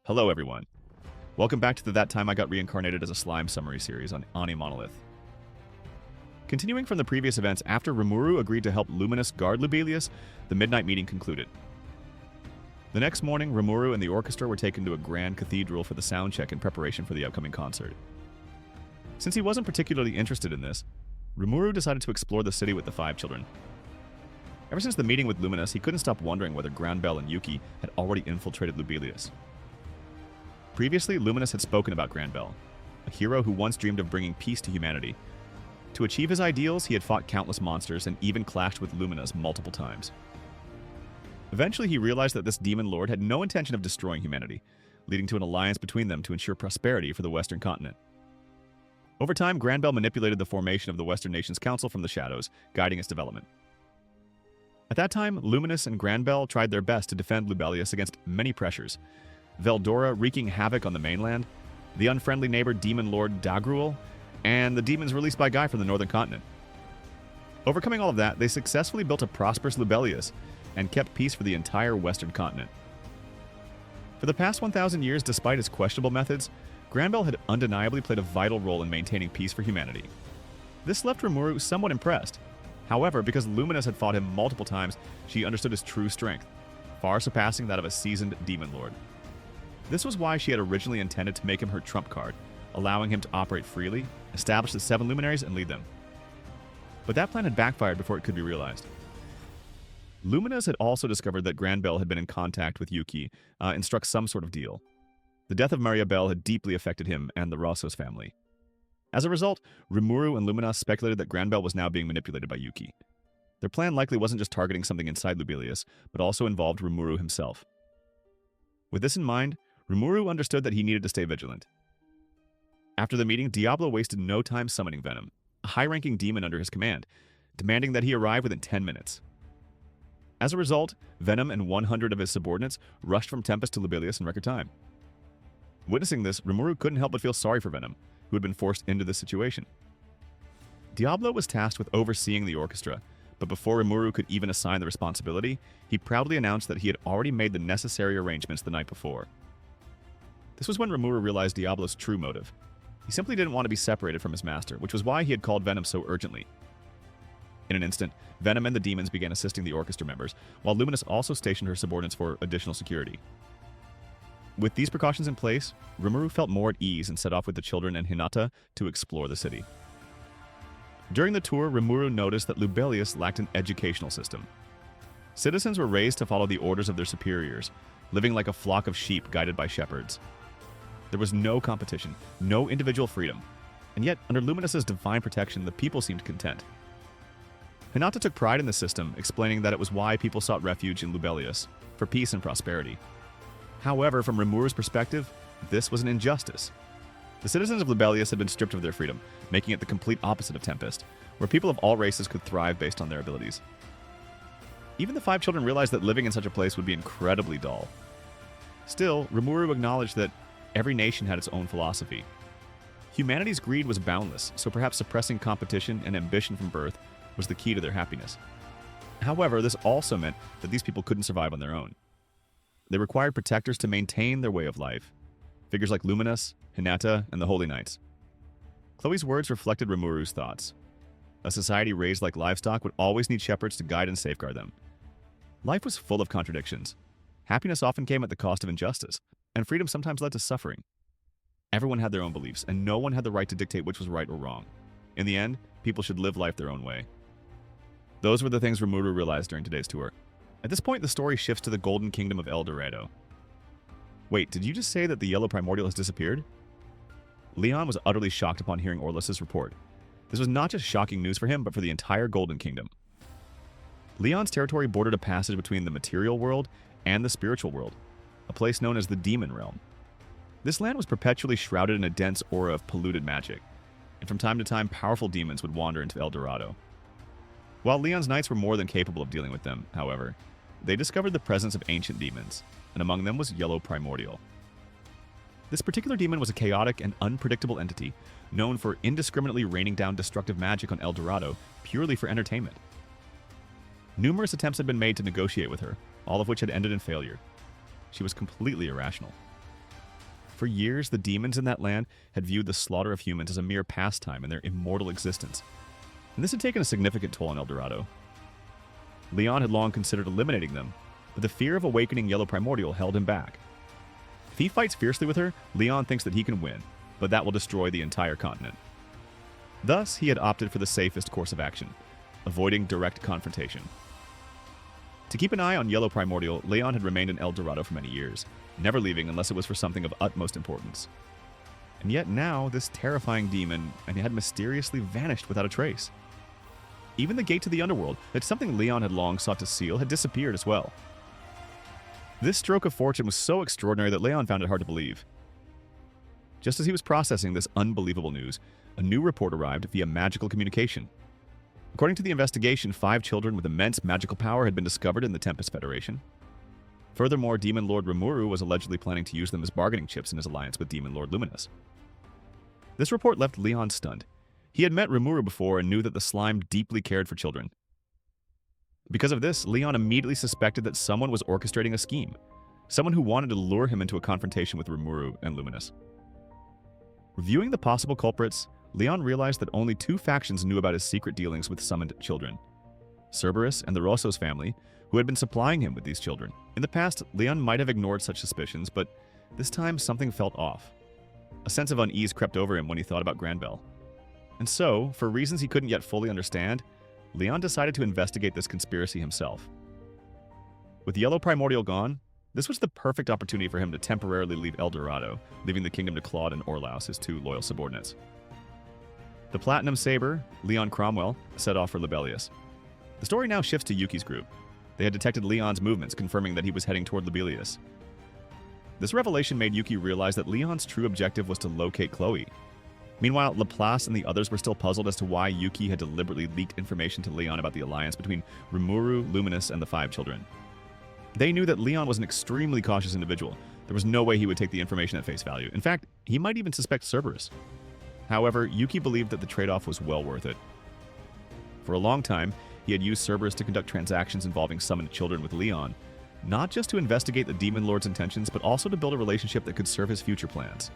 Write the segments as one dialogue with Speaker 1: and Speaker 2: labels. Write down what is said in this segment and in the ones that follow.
Speaker 1: Hello everyone. Welcome back to the That Time I Got Reincarnated as a Slime summary series on AniMonolith. Continuing from the previous events, after Rimuru agreed to help Luminous guard Lubelius, the midnight meeting concluded. The next morning, Rimuru and the orchestra were taken to a grand cathedral for the sound check in preparation for the upcoming concert. Since he wasn't particularly interested in this, Rimuru decided to explore the city with the 5 children. Ever since the meeting with Luminous, he couldn't stop wondering whether Granbell and Yuki had already infiltrated Lubelius. Previously, Luminous had spoken about Granbell, a hero who once dreamed of bringing peace to humanity. To achieve his ideals, he had fought countless monsters and even clashed with Luminous multiple times. Eventually, he realized that this demon lord had no intention of destroying humanity, leading to an alliance between them to ensure prosperity for the Western continent. Over time, Granbell manipulated the formation of the Western Nations Council from the shadows, guiding its development. At that time, Luminous and Granbell tried their best to defend Lubelius against many pressures, Veldora wreaking havoc on the mainland, the unfriendly neighbor demon lord Dagruel, and the demons released by Guy from the northern continent. Overcoming all of that, they successfully built a prosperous Lubelius and kept peace for the entire western continent. For the past 1,000 years, despite his questionable methods, Granbell had undeniably played a vital role in maintaining peace for humanity. This left Rimuru somewhat impressed. However, because Luminous had fought him multiple times, she understood his true strength, far surpassing that of a seasoned demon lord. This was why she had originally intended to make him her trump card, allowing him to operate freely, establish the 7 luminaries, and lead them. But that plan had backfired before it could be realized. Luminous had also discovered that Granbell had been in contact with Yuki and struck some sort of deal. The death of Mariabelle had deeply affected him and the Rossos family. As a result, Rimuru and Luminous speculated that Granbell was now being manipulated by Yuki. Their plan likely wasn't just targeting something inside Lubelius, but also involved Rimuru himself. With this in mind, Rimuru understood that he needed to stay vigilant. After the meeting, Diablo wasted no time summoning Venom, a high-ranking demon under his command, demanding that he arrive within 10 minutes. As a result, Venom and 100 of his subordinates rushed from Tempest to Lubelius in record time. Witnessing this, Rimuru couldn't help but feel sorry for Venom, who had been forced into this situation. Diablo was tasked with overseeing the orchestra, but before Rimuru could even assign the responsibility, he proudly announced that he had already made the necessary arrangements the night before. This was when Rimuru realized Diablo's true motive. He simply didn't want to be separated from his master, which was why he had called Venom so urgently. In an instant, Venom and the demons began assisting the orchestra members, while Luminous also stationed her subordinates for additional security. With these precautions in place, Rimuru felt more at ease and set off with the children and Hinata to explore the city. During the tour, Rimuru noticed that Lubelius lacked an educational system. Citizens were raised to follow the orders of their superiors, living like a flock of sheep guided by shepherds. There was no competition, no individual freedom, and yet, under Luminous's divine protection, the people seemed content. Hinata took pride in the system, explaining that it was why people sought refuge in Lubelius, for peace and prosperity. However, from Rimuru's perspective, this was an injustice. The citizens of Lubelius had been stripped of their freedom, making it the complete opposite of Tempest, where people of all races could thrive based on their abilities. Even the 5 children realized that living in such a place would be incredibly dull. Still, Rimuru acknowledged that every nation had its own philosophy. Humanity's greed was boundless, so perhaps suppressing competition and ambition from birth was the key to their happiness. However, this also meant that these people couldn't survive on their own. They required protectors to maintain their way of life. Figures like Luminous, Hinata, and the Holy Knights. Chloe's words reflected Rimuru's thoughts. A society raised like livestock would always need shepherds to guide and safeguard them. Life was full of contradictions. Happiness often came at the cost of injustice, and freedom sometimes led to suffering. Everyone had their own beliefs, and no one had the right to dictate which was right or wrong. In the end, people should live life their own way. Those were the things Rimuru realized during today's tour. At this point, the story shifts to the Golden Kingdom of El Dorado. Wait, did you just say that the Yellow Primordial has disappeared? Leon was utterly shocked upon hearing Orlus's report. This was not just shocking news for him, but for the entire Golden Kingdom. Leon's territory bordered a passage between the material world and the spiritual world, a place known as the Demon Realm. This land was perpetually shrouded in a dense aura of polluted magic, and from time to time powerful demons would wander into El Dorado. While Leon's knights were more than capable of dealing with them, however, they discovered the presence of ancient demons, and among them was Yellow Primordial. This particular demon was a chaotic and unpredictable entity, known for indiscriminately raining down destructive magic on El Dorado purely for entertainment. Numerous attempts had been made to negotiate with her, all of which had ended in failure. She was completely irrational. For years, the demons in that land had viewed the slaughter of humans as a mere pastime in their immortal existence, and this had taken a significant toll on El Dorado. Leon had long considered eliminating them, but the fear of awakening Yellow Primordial held him back. If he fights fiercely with her, Leon thinks that he can win, but that will destroy the entire continent. Thus, he had opted for the safest course of action, avoiding direct confrontation. To keep an eye on Yellow Primordial, Leon had remained in El Dorado for many years, never leaving unless it was for something of utmost importance. And yet now, this terrifying demon had mysteriously vanished without a trace. Even the gate to the underworld, that's something Leon had long sought to seal, had disappeared as well. This stroke of fortune was so extraordinary that Leon found it hard to believe. Just as he was processing this unbelievable news, a new report arrived via magical communication. According to the investigation, 5 children with immense magical power had been discovered in the Tempest Federation. Furthermore, Demon Lord Rimuru was allegedly planning to use them as bargaining chips in his alliance with Demon Lord Luminous. This report left Leon stunned. He had met Rimuru before and knew that the slime deeply cared for children. Because of this, Leon immediately suspected that someone was orchestrating a scheme, someone who wanted to lure him into a confrontation with Rimuru and Luminous. Reviewing the possible culprits, Leon realized that only 2 factions knew about his secret dealings with summoned children: Cerberus and the Rossos family, who had been supplying him with these children. In the past, Leon might have ignored such suspicions, but this time something felt off. A sense of unease crept over him when he thought about Granbell. And so, for reasons he couldn't yet fully understand, Leon decided to investigate this conspiracy himself. With Yellow Primordial gone, this was the perfect opportunity for him to temporarily leave El Dorado, leaving the kingdom to Claude and Orlaus, his 2 loyal subordinates. The Platinum Saber, Leon Cromwell, set off for Libelius. The story now shifts to Yuki's group. They had detected Leon's movements, confirming that he was heading toward Libelius. This revelation made Yuki realize that Leon's true objective was to locate Chloe. Meanwhile, Laplace and the others were still puzzled as to why Yuki had deliberately leaked information to Leon about the alliance between Rimuru, Luminous, and the 5 children. They knew that Leon was an extremely cautious individual. There was no way he would take the information at face value. In fact, he might even suspect Cerberus. However, Yuki believed that the trade-off was well worth it. For a long time, he had used Cerberus to conduct transactions involving summoned children with Leon, not just to investigate the Demon Lord's intentions, but also to build a relationship that could serve his future plans.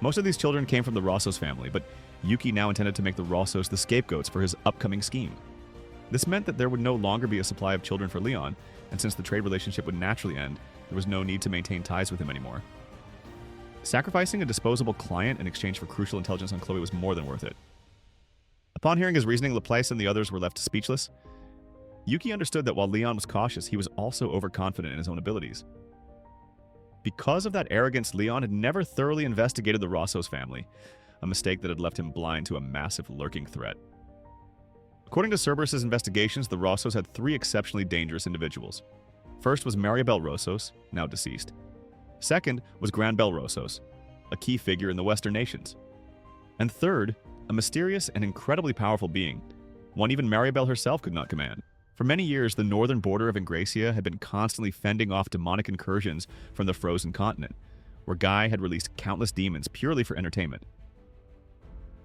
Speaker 1: Most of these children came from the Rossos family, but Yuki now intended to make the Rossos the scapegoats for his upcoming scheme. This meant that there would no longer be a supply of children for Leon, and since the trade relationship would naturally end, there was no need to maintain ties with him anymore. Sacrificing a disposable client in exchange for crucial intelligence on Chloe was more than worth it. Upon hearing his reasoning, Laplace and the others were left speechless. Yuki understood that while Leon was cautious, he was also overconfident in his own abilities. Because of that arrogance, Leon had never thoroughly investigated the Rossos family, a mistake that had left him blind to a massive lurking threat. According to Cerberus' investigations, the Rossos had 3 exceptionally dangerous individuals. First was Maribel Rossos, now deceased. Second was Granbell Rossos, a key figure in the Western nations. And third, a mysterious and incredibly powerful being, one even Maribel herself could not command. For many years, the northern border of Ingracia had been constantly fending off demonic incursions from the frozen continent, where Guy had released countless demons purely for entertainment.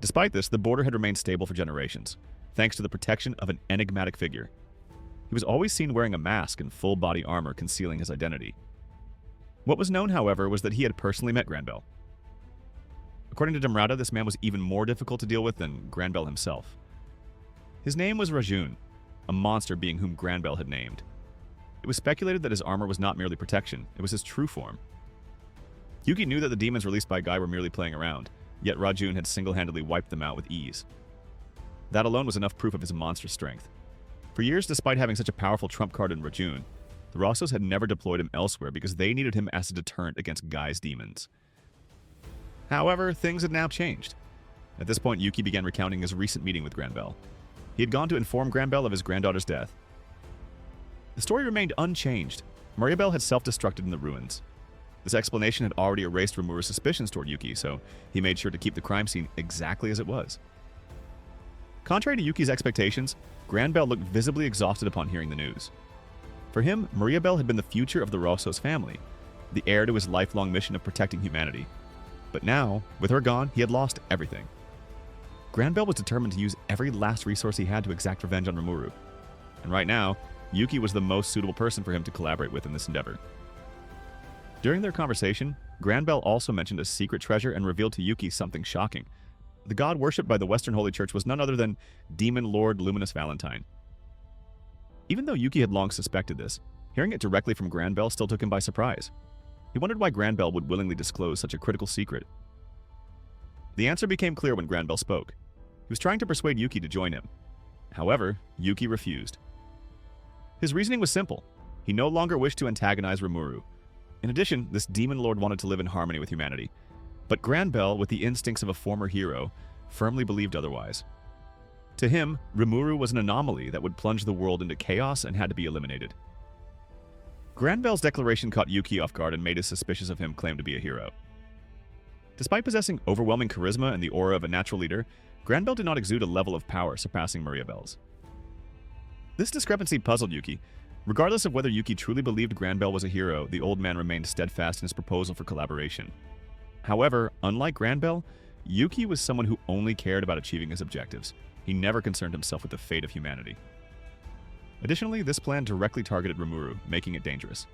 Speaker 1: Despite this, the border had remained stable for generations, thanks to the protection of an enigmatic figure. He was always seen wearing a mask and full body armor concealing his identity. What was known, however, was that he had personally met Granbell. According to Demrata, this man was even more difficult to deal with than Granbell himself. His name was Rajun, a monster being whom Granbell had named. It was speculated that his armor was not merely protection, it was his true form. Yuki knew that the demons released by Guy were merely playing around, yet Rajun had single-handedly wiped them out with ease. That alone was enough proof of his monstrous strength. For years, despite having such a powerful trump card in Rajun, the Rossos had never deployed him elsewhere because they needed him as a deterrent against Guy's demons. However, things had now changed. At this point, Yuki began recounting his recent meeting with Granbell. He had gone to inform Granbell of his granddaughter's death. The story remained unchanged. Maribel had self-destructed in the ruins. This explanation had already erased Rimuru's suspicions toward Yuki, so he made sure to keep the crime scene exactly as it was. Contrary to Yuki's expectations, Granbell looked visibly exhausted upon hearing the news. For him, Maribel had been the future of the Rossos family, the heir to his lifelong mission of protecting humanity. But now, with her gone, he had lost everything. Granbell was determined to use every last resource he had to exact revenge on Rimuru. And right now, Yuki was the most suitable person for him to collaborate with in this endeavor. During their conversation, Granbell also mentioned a secret treasure and revealed to Yuki something shocking. The god worshipped by the Western Holy Church was none other than Demon Lord Luminous Valentine. Even though Yuki had long suspected this, hearing it directly from Granbell still took him by surprise. He wondered why Granbell would willingly disclose such a critical secret. The answer became clear when Granbell spoke. He was trying to persuade Yuki to join him. However, Yuki refused. His reasoning was simple. He no longer wished to antagonize Rimuru. In addition, this demon lord wanted to live in harmony with humanity. But Granbell, with the instincts of a former hero, firmly believed otherwise. To him, Rimuru was an anomaly that would plunge the world into chaos and had to be eliminated. Granbell's declaration caught Yuki off guard and made us suspicious of him claim to be a hero. Despite possessing overwhelming charisma and the aura of a natural leader, Granbell did not exude a level of power surpassing Mariabell's. This discrepancy puzzled Yuki. Regardless of whether Yuki truly believed Granbell was a hero, the old man remained steadfast in his proposal for collaboration. However, unlike Granbell, Yuki was someone who only cared about achieving his objectives. He never concerned himself with the fate of humanity. Additionally, this plan directly targeted Rimuru, making it dangerous.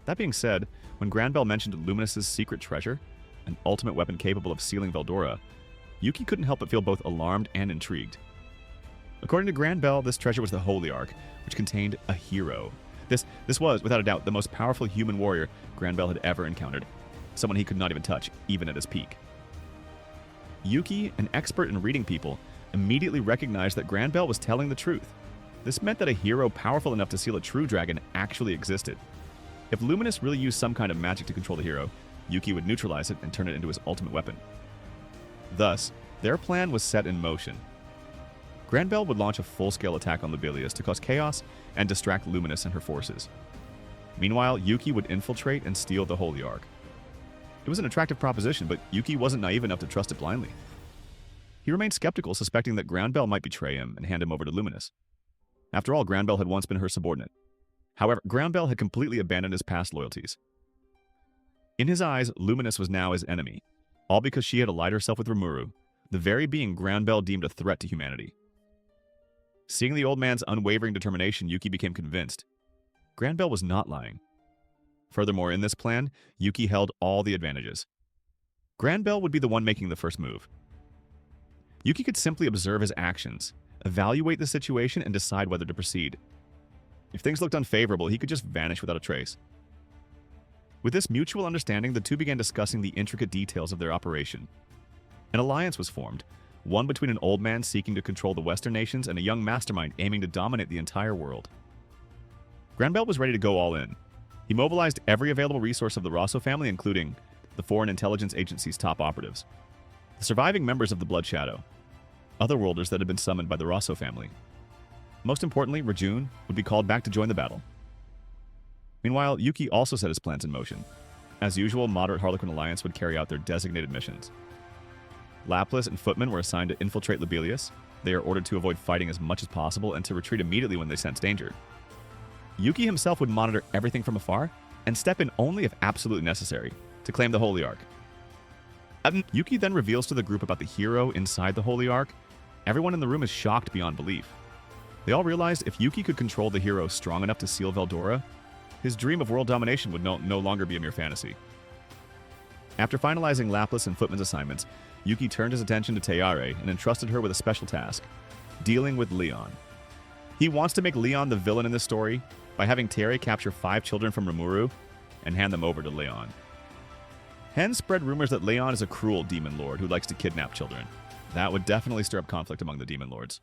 Speaker 1: That being said, when Granbell mentioned Luminous's secret treasure, an ultimate weapon capable of sealing Veldora, Yuki couldn't help but feel both alarmed and intrigued. According to Granbell, this treasure was the Holy Ark, which contained a hero. This was, without a doubt, the most powerful human warrior Granbell had ever encountered, someone he could not even touch, even at his peak. Yuki, an expert in reading people, immediately recognized that Granbell was telling the truth. This meant that a hero powerful enough to seal a true dragon actually existed. If Luminous really used some kind of magic to control the hero, Yuki would neutralize it and turn it into his ultimate weapon. Thus, their plan was set in motion. Granbell would launch a full-scale attack on Lobelia to cause chaos and distract Luminous and her forces. Meanwhile, Yuki would infiltrate and steal the Holy Ark. It was an attractive proposition, but Yuki wasn't naive enough to trust it blindly. He remained skeptical, suspecting that Granbell might betray him and hand him over to Luminous. After all, Granbell had once been her subordinate. However, Granbell had completely abandoned his past loyalties. In his eyes, Luminous was now his enemy, all because she had allied herself with Rimuru, the very being Granbell deemed a threat to humanity. Seeing the old man's unwavering determination, Yuki became convinced. Granbell was not lying. Furthermore, in this plan, Yuki held all the advantages. Granbell would be the one making the first move. Yuki could simply observe his actions, evaluate the situation, and decide whether to proceed. If things looked unfavorable, he could just vanish without a trace. With this mutual understanding, the two began discussing the intricate details of their operation. An alliance was formed, one between an old man seeking to control the Western nations and a young mastermind aiming to dominate the entire world. Granbell was ready to go all in. He mobilized every available resource of the Rosso family, including the Foreign Intelligence Agency's top operatives, the surviving members of the Blood Shadow, otherworlders that had been summoned by the Rosso family. Most importantly, Rajun would be called back to join the battle. Meanwhile, Yuki also set his plans in motion. As usual, Moderate Harlequin Alliance would carry out their designated missions. Lapis and Footman were assigned to infiltrate Lobelia. They are ordered to avoid fighting as much as possible and to retreat immediately when they sense danger. Yuki himself would monitor everything from afar and step in only if absolutely necessary to claim the Holy Ark. Yuki then reveals to the group about the hero inside the Holy Ark. Everyone in the room is shocked beyond belief. They all realized if Yuki could control the hero strong enough to seal Veldora, his dream of world domination would no longer be a mere fantasy. After finalizing Lapis and Footman's assignments, Yuki turned his attention to Teare and entrusted her with a special task, dealing with Leon. He wants to make Leon the villain in this story by having Teare capture 5 children from Rimuru and hand them over to Leon. Hens spread rumors that Leon is a cruel demon lord who likes to kidnap children. That would definitely stir up conflict among the demon lords.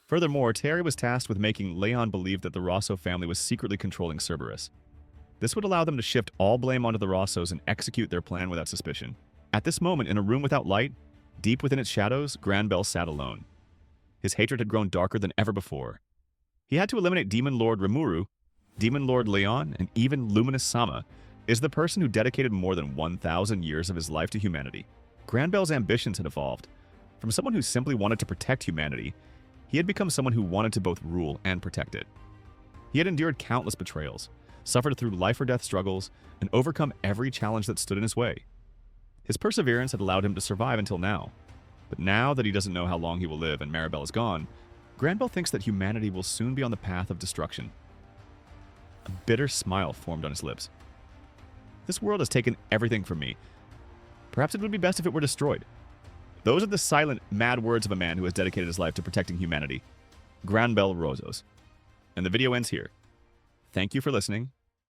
Speaker 1: Furthermore, Teare was tasked with making Leon believe that the Rosso family was secretly controlling Cerberus. This would allow them to shift all blame onto the Rossos and execute their plan without suspicion. At this moment, in a room without light, deep within its shadows, Granbell sat alone. His hatred had grown darker than ever before. He had to eliminate Demon Lord Rimuru. Demon Lord Leon, and even Luminous Sama, is the person who dedicated more than 1,000 years of his life to humanity. Granbell's ambitions had evolved. From someone who simply wanted to protect humanity, he had become someone who wanted to both rule and protect it. He had endured countless betrayals, suffered through life-or-death struggles, and overcome every challenge that stood in his way. His perseverance had allowed him to survive until now. But now that he doesn't know how long he will live and Maribel is gone, Granbell thinks that humanity will soon be on the path of destruction. A bitter smile formed on his lips. This world has taken everything from me. Perhaps it would be best if it were destroyed. Those are the silent, mad words of a man who has dedicated his life to protecting humanity. Granbell Rosos. And the video ends here. Thank you for listening,